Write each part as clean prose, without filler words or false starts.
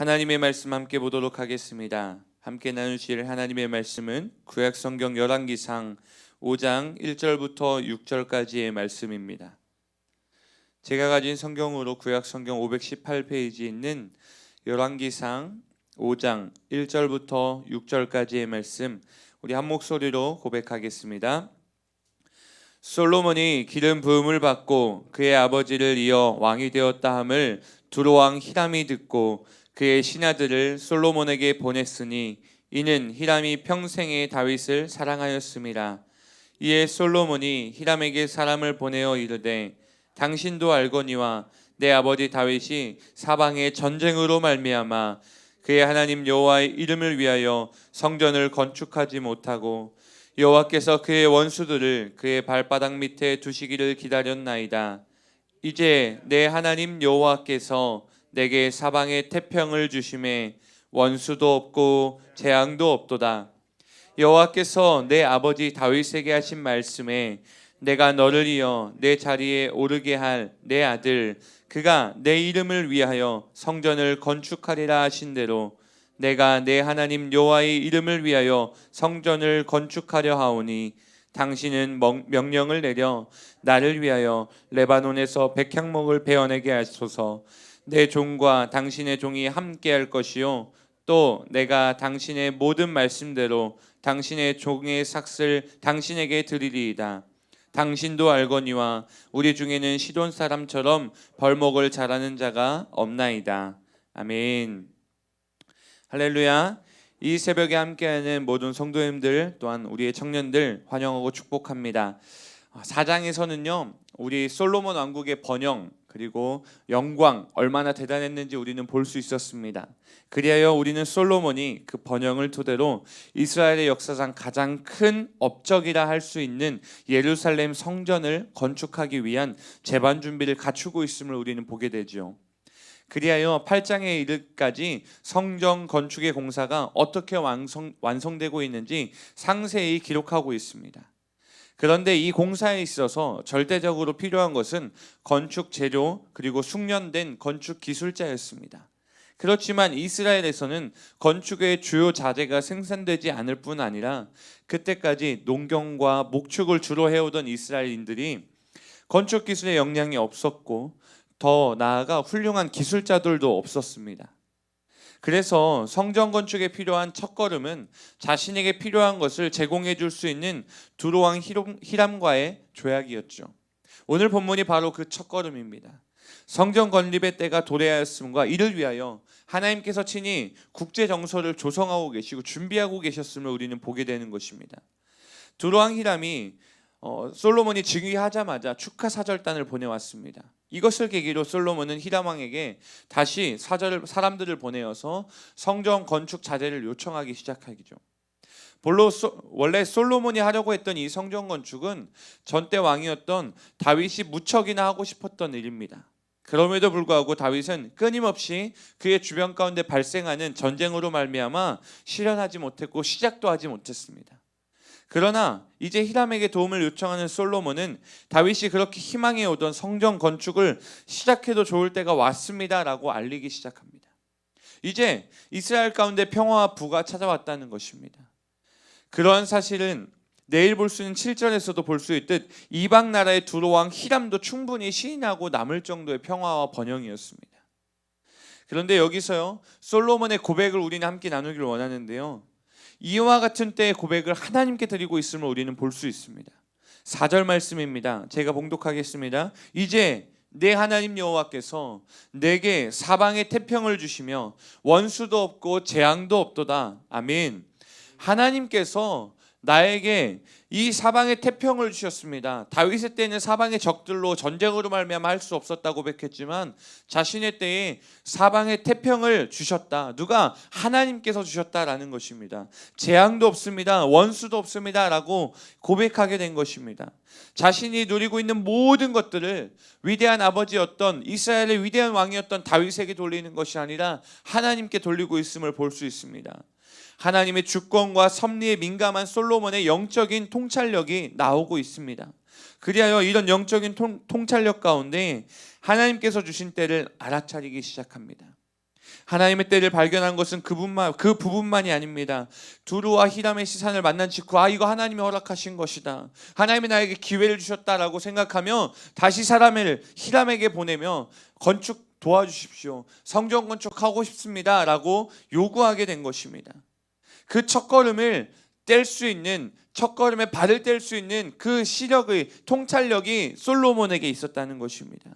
하나님의 말씀 함께 보도록 하겠습니다. 함께 나누실 하나님의 말씀은 구약성경 열왕기상 5장 1절부터 6절까지의 말씀입니다. 제가 가진 성경으로 구약성경 518페이지에 있는 열왕기상 5장 1절부터 6절까지의 말씀, 우리 한 목소리로 고백하겠습니다. 솔로몬이 기름 부음을 받고 그의 아버지를 이어 왕이 되었다 함을 두로왕 히람이 듣고 그의 신하들을 솔로몬에게 보냈으니 이는 히람이 평생에 다윗을 사랑하였음이라. 이에 솔로몬이 히람에게 사람을 보내어 이르되 당신도 알거니와 내 아버지 다윗이 사방의 전쟁으로 말미암아 그의 하나님 여호와의 이름을 위하여 성전을 건축하지 못하고 여호와께서 그의 원수들을 그의 발바닥 밑에 두시기를 기다렸나이다. 이제 내 하나님 여호와께서 내게 사방의 태평을 주심에 원수도 없고 재앙도 없도다. 여호와께서 내 아버지 다윗에게 하신 말씀에 내가 너를 이어 내 자리에 오르게 할 내 아들 그가 내 이름을 위하여 성전을 건축하리라 하신 대로 내가 내 하나님 여호와의 이름을 위하여 성전을 건축하려 하오니 당신은 명령을 내려 나를 위하여 레바논에서 백향목을 베어내게 하소서. 내 종과 당신의 종이 함께할 것이요 또 내가 당신의 모든 말씀대로 당신의 종의 삭슬 당신에게 드리리이다. 당신도 알거니와 우리 중에는 시돈 사람처럼 벌목을 잘하는 자가 없나이다. 아멘. 할렐루야. 이 새벽에 함께하는 모든 성도님들 또한 우리의 청년들 환영하고 축복합니다. 4장에서는요 우리 솔로몬 왕국의 번영 그리고 영광 얼마나 대단했는지 우리는 볼 수 있었습니다. 그리하여 우리는 솔로몬이 그 번영을 토대로 이스라엘의 역사상 가장 큰 업적이라 할 수 있는 예루살렘 성전을 건축하기 위한 제반 준비를 갖추고 있음을 우리는 보게 되죠. 그리하여 8장에 이르기까지 성전 건축의 공사가 어떻게 완성되고 있는지 상세히 기록하고 있습니다. 그런데 이 공사에 있어서 절대적으로 필요한 것은 건축 재료 그리고 숙련된 건축 기술자였습니다. 그렇지만 이스라엘에서는 건축의 주요 자재가 생산되지 않을 뿐 아니라 그때까지 농경과 목축을 주로 해오던 이스라엘인들이 건축 기술의 역량이 없었고 더 나아가 훌륭한 기술자들도 없었습니다. 그래서 성전 건축에 필요한 첫걸음은 자신에게 필요한 것을 제공해 줄 수 있는 두로왕 히람과의 조약이었죠. 오늘 본문이 바로 그 첫걸음입니다. 성전 건립의 때가 도래하였음과 이를 위하여 하나님께서 친히 국제 정서를 조성하고 계시고 준비하고 계셨음을 우리는 보게 되는 것입니다. 두로왕 히람이 솔로몬이 즉위하자마자 축하 사절단을 보내왔습니다. 이것을 계기로 솔로몬은 히람 왕에게 다시 사람들을 보내어서 성전 건축 자재를 요청하기 시작하기죠. 원래 솔로몬이 하려고 했던 이 성전 건축은 전때 왕이었던 다윗이 무척이나 하고 싶었던 일입니다. 그럼에도 불구하고 다윗은 끊임없이 그의 주변 가운데 발생하는 전쟁으로 말미암아 실현하지 못했고 시작도 하지 못했습니다. 그러나 이제 히람에게 도움을 요청하는 솔로몬은 다윗이 그렇게 희망해 오던 성전 건축을 시작해도 좋을 때가 왔습니다라고 알리기 시작합니다. 이제 이스라엘 가운데 평화와 부가 찾아왔다는 것입니다. 그러한 사실은 내일 볼 수 있는 7절에서도 볼 수 있듯 이방 나라의 두로왕 히람도 충분히 시인하고 남을 정도의 평화와 번영이었습니다. 그런데 여기서요 솔로몬의 고백을 우리는 함께 나누기를 원하는데요, 이와 같은 때의 고백을 하나님께 드리고 있음을 우리는 볼 수 있습니다. 4절 말씀입니다. 제가 봉독하겠습니다. 이제 내 하나님 여호와께서 내게 사방의 태평을 주시며 원수도 없고 재앙도 없도다. 아멘. 하나님께서 나에게 이 사방의 태평을 주셨습니다. 다윗의 때는 사방의 적들로 전쟁으로 말미암아 할 수 없었다고 고백했지만 자신의 때에 사방의 태평을 주셨다. 누가? 하나님께서 주셨다라는 것입니다. 재앙도 없습니다. 원수도 없습니다 라고 고백하게 된 것입니다. 자신이 누리고 있는 모든 것들을 위대한 아버지였던 이스라엘의 위대한 왕이었던 다윗에게 돌리는 것이 아니라 하나님께 돌리고 있음을 볼 수 있습니다. 하나님의 주권과 섭리에 민감한 솔로몬의 영적인 통찰력이 나오고 있습니다. 그리하여 이런 영적인 통찰력 가운데 하나님께서 주신 때를 알아차리기 시작합니다. 하나님의 때를 발견한 것은 그 부분만이 아닙니다. 두루와 히람의 시산을 만난 직후 이거 하나님이 허락하신 것이다, 하나님이 나에게 기회를 주셨다라고 생각하며 다시 사람을 히람에게 보내며 건축 도와주십시오, 성전 건축하고 싶습니다 라고 요구하게 된 것입니다. 그 첫걸음을 뗄 수 있는, 첫걸음에 발을 뗄 수 있는 그 시력의 통찰력이 솔로몬에게 있었다는 것입니다.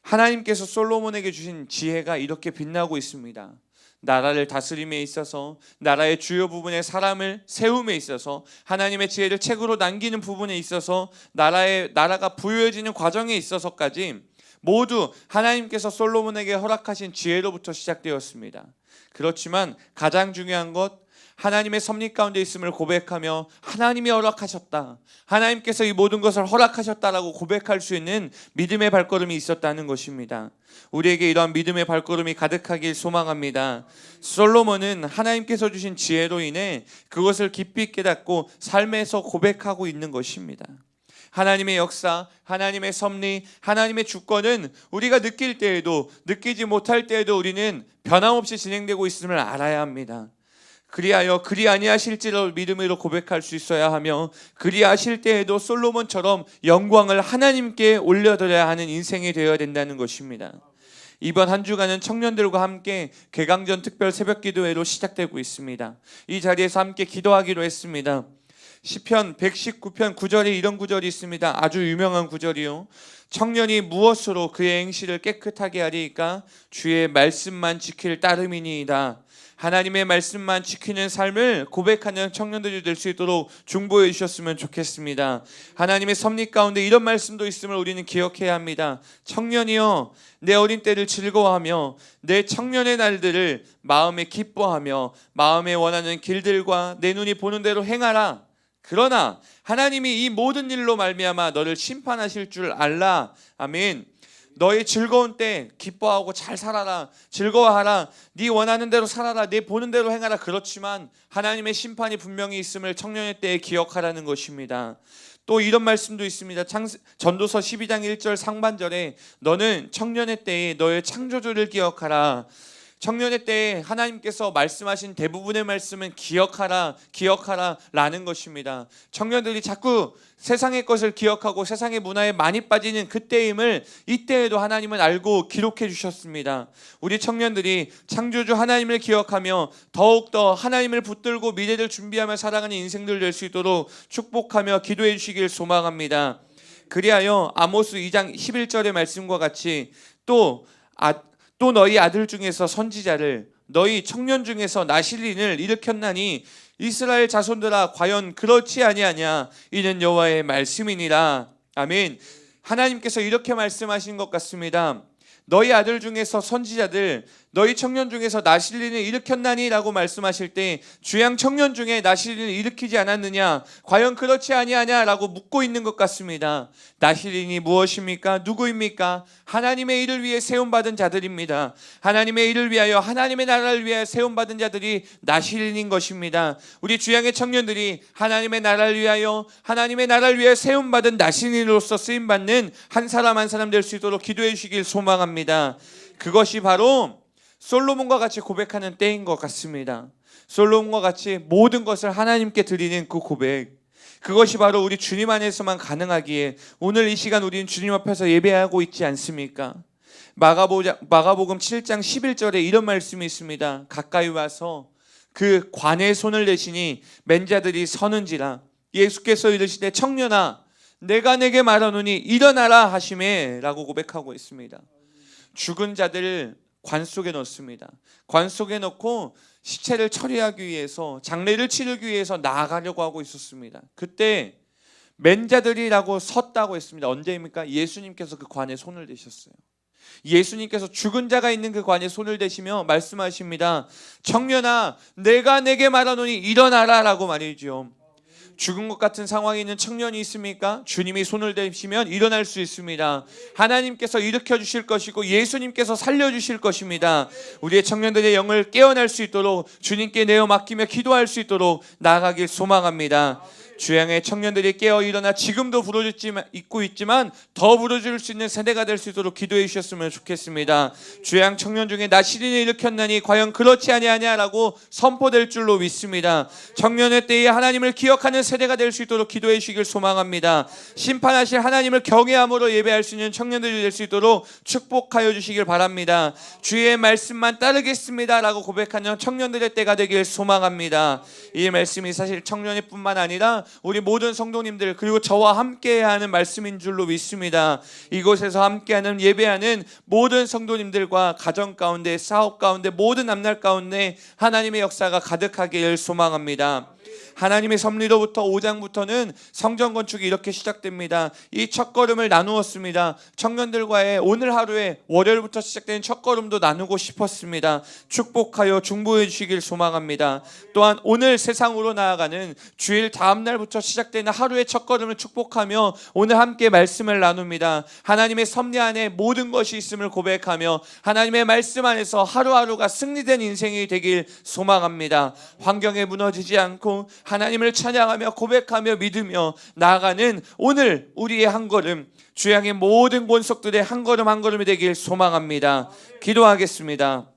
하나님께서 솔로몬에게 주신 지혜가 이렇게 빛나고 있습니다. 나라를 다스림에 있어서, 나라의 주요 부분에 사람을 세움에 있어서, 하나님의 지혜를 책으로 남기는 부분에 있어서, 나라가 부유해지는 과정에 있어서까지 모두 하나님께서 솔로몬에게 허락하신 지혜로부터 시작되었습니다. 그렇지만 가장 중요한 것, 하나님의 섭리 가운데 있음을 고백하며 하나님이 허락하셨다, 하나님께서 이 모든 것을 허락하셨다라고 고백할 수 있는 믿음의 발걸음이 있었다는 것입니다. 우리에게 이러한 믿음의 발걸음이 가득하길 소망합니다. 솔로몬은 하나님께서 주신 지혜로 인해 그것을 깊이 깨닫고 삶에서 고백하고 있는 것입니다. 하나님의 역사, 하나님의 섭리, 하나님의 주권은 우리가 느낄 때에도 느끼지 못할 때에도 우리는 변함없이 진행되고 있음을 알아야 합니다. 그리하여 그리 아니하실지를 믿음으로 고백할 수 있어야 하며, 그리하실 때에도 솔로몬처럼 영광을 하나님께 올려드려야 하는 인생이 되어야 된다는 것입니다. 이번 한 주간은 청년들과 함께 개강전 특별 새벽기도회로 시작되고 있습니다. 이 자리에서 함께 기도하기로 했습니다. 시편 119편 9절에 이런 구절이 있습니다. 아주 유명한 구절이요. 청년이 무엇으로 그의 행실을 깨끗하게 하리이까? 주의 말씀만 지킬 따름이니이다. 하나님의 말씀만 지키는 삶을 고백하는 청년들이 될 수 있도록 중보해 주셨으면 좋겠습니다. 하나님의 섭리 가운데 이런 말씀도 있음을 우리는 기억해야 합니다. 청년이여, 내 어린 때를 즐거워하며 내 청년의 날들을 마음에 기뻐하며 마음에 원하는 길들과 내 눈이 보는 대로 행하라. 그러나 하나님이 이 모든 일로 말미암아 너를 심판하실 줄 알라. 아멘. 너의 즐거운 때 기뻐하고 잘 살아라, 즐거워하라, 네 원하는 대로 살아라, 네 보는 대로 행하라. 그렇지만 하나님의 심판이 분명히 있음을 청년의 때에 기억하라는 것입니다. 또 이런 말씀도 있습니다. 전도서 12장 1절 상반절에 너는 청년의 때에 너의 창조주를 기억하라. 청년의 때에 하나님께서 말씀하신 대부분의 말씀은 기억하라, 기억하라 라는 것입니다. 청년들이 자꾸 세상의 것을 기억하고 세상의 문화에 많이 빠지는 그때임을 이때에도 하나님은 알고 기록해 주셨습니다. 우리 청년들이 창조주 하나님을 기억하며 더욱더 하나님을 붙들고 미래를 준비하며 살아가는 인생들 될 수 있도록 축복하며 기도해 주시길 소망합니다. 그리하여 아모스 2장 11절의 말씀과 같이 또 너희 아들 중에서 선지자를, 너희 청년 중에서 나실린을 일으켰나니 이스라엘 자손들아 과연 그렇지 아니하냐? 이는 여호와의 말씀이니라. 아멘. 하나님께서 이렇게 말씀하신 것 같습니다. 너희 아들 중에서 선지자들, 너희 청년 중에서 나실린을 일으켰나니 라고 말씀하실 때 주양 청년 중에 나실린을 일으키지 않았느냐, 과연 그렇지 아니하냐 라고 묻고 있는 것 같습니다. 나실린이 무엇입니까? 누구입니까? 하나님의 일을 위해 세움받은 자들입니다. 하나님의 일을 위하여, 하나님의 나라를 위하여 세움받은 자들이 나실린인 것입니다. 우리 주양의 청년들이 하나님의 나라를 위하여, 하나님의 나라를 위하여 세움받은 나실린으로서 쓰임받는 한 사람 한 사람 될 수 있도록 기도해 주시길 소망합니다. 그것이 바로 솔로몬과 같이 고백하는 때인 것 같습니다. 솔로몬과 같이 모든 것을 하나님께 드리는 그 고백, 그것이 바로 우리 주님 안에서만 가능하기에 오늘 이 시간 우리는 주님 앞에서 예배하고 있지 않습니까? 마가복음 7장 11절에 이런 말씀이 있습니다. 가까이 와서 그 관에 손을 대시니 맨 자들이 서는지라. 예수께서 이르시되 청년아 내가 내게 말하노니 일어나라 하시매 라고 고백하고 있습니다. 죽은 자들을 관 속에 넣습니다. 관 속에 넣고 시체를 처리하기 위해서, 장례를 치르기 위해서 나아가려고 하고 있었습니다. 그때 맨자들이라고 섰다고 했습니다. 언제입니까? 예수님께서 그 관에 손을 대셨어요. 예수님께서 죽은 자가 있는 그 관에 손을 대시며 말씀하십니다. 청년아 내가 내게 말하노니 일어나라 라고 말이죠. 죽은 것 같은 상황에 있는 청년이 있습니까? 주님이 손을 대시면 일어날 수 있습니다. 하나님께서 일으켜 주실 것이고 예수님께서 살려주실 것입니다. 우리의 청년들의 영을 깨어날 수 있도록 주님께 내어 맡기며 기도할 수 있도록 나아가길 소망합니다. 주양의 청년들이 깨어 일어나 지금도 있고 있지만 더 부르짖을 수 있는 세대가 될 수 있도록 기도해 주셨으면 좋겠습니다. 주양 청년 중에 나 시린을 일으켰나니 과연 그렇지 아니하냐라고 선포될 줄로 믿습니다. 청년의 때에 하나님을 기억하는 세대가 될 수 있도록 기도해 주시길 소망합니다. 심판하실 하나님을 경외함으로 예배할 수 있는 청년들이 될 수 있도록 축복하여 주시길 바랍니다. 주의 말씀만 따르겠습니다라고 고백하는 청년들의 때가 되길 소망합니다. 이 말씀이 사실 청년일 뿐만 아니라 우리 모든 성도님들 그리고 저와 함께해야 하는 말씀인 줄로 믿습니다. 이곳에서 함께하는 예배하는 모든 성도님들과 가정 가운데, 사업 가운데, 모든 앞날 가운데 하나님의 역사가 가득하길 소망합니다. 하나님의 섭리로부터 5장부터는 성전 건축이 이렇게 시작됩니다. 이 첫걸음을 나누었습니다. 청년들과의 오늘 하루에 월요일부터 시작된 첫걸음도 나누고 싶었습니다. 축복하여 중보해 주시길 소망합니다. 또한 오늘 세상으로 나아가는 주일 다음 날부터 시작되는 하루의 첫걸음을 축복하며 오늘 함께 말씀을 나눕니다. 하나님의 섭리 안에 모든 것이 있음을 고백하며 하나님의 말씀 안에서 하루하루가 승리된 인생이 되길 소망합니다. 환경에 무너지지 않고 하나님을 찬양하며 고백하며 믿으며 나아가는 오늘 우리의 한 걸음, 주양의 모든 권속들의 한 걸음 한 걸음이 되길 소망합니다. 기도하겠습니다.